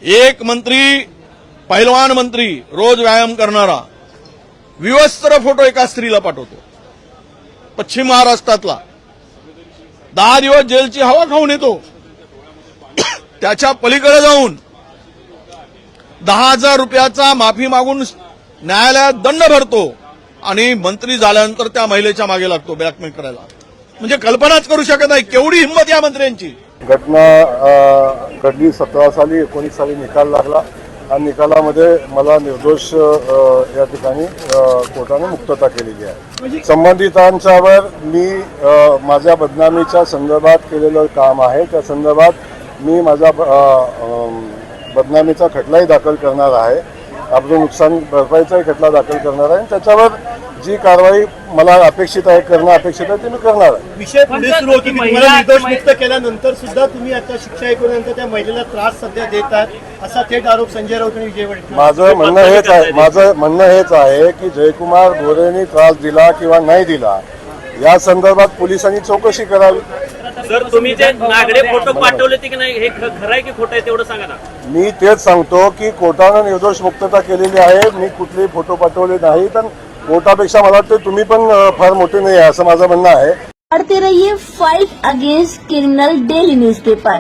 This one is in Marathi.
एक मंत्री, पहिलवान मंत्री, रोज व्यायाम करणारा विवस्त्र फोटो एका स्त्रीला पाठवतो पश्चिम महाराष्ट्रातला, 10 दिवस जेलची हवा खाऊन येतो, त्याच्या पलीकडे जाऊन 10,000 रुपयाचा माफी मागून न्यायालयात दंड भरतो आणि मंत्री झाल्यानंतर त्या महिलेच्या मागे लागतो ब्लॅकमेल करायला. म्हणजे कल्पनाच करू शकत नाही केवढी हिंमत या मंत्र्यांची. घटना घडली 17 साली 19 साली निकाल लागला आणि निकालामध्ये मला निर्दोष या ठिकाणी कोर्टाने मुक्तता केलेली आहे. संबंधितांच्यावर मी माझ्या बदनामीच्या संदर्भात केलेलं काम आहे, त्या संदर्भात मी माझा बदनामीचा खटलाही दाखल करणार आहे, आपलं नुकसान भरपाईचाही खटला दाखल करणार आहे. त्याच्यावर जी कारवाई मला अपेक्षित आहे, करणं अपेक्षित आहे, ते मी करणार आहे. विषय पुढे सुरू होतो की तुम्हाला निर्दोष मुक्त केल्यानंतर सुद्धा तुम्ही आता शिक्षा ऐकल्यानंतर त्या महिलेला त्रास सध्या देत आहात असा थेट आरोप संजय राऊत आणि विजय वडेट्टीवार. माझं म्हणणं हेच आहे की जयकुमार गोरेंनी त्रास दिला किंवा नाही दिला या संदर्भात पोलिसांनी चौकशी करावी. सर, तुम्ही जे नागडे फोटो पाठवले ते की नाही, हे खरं आहे की खोटं आहे तेवढं सांगा ना. मी तेच सांगतो की कोर्टानं निर्दोष मुक्तता केलेली आहे. मी कुठलेही फोटो पाठवले नाही, तर कोर्टापेक्षा मला वाटतं तुम्ही पण फार मोठे नाही आहे असं माझं म्हणणं आहे. पढ़ते रहिए fight against criminal daily newspaper.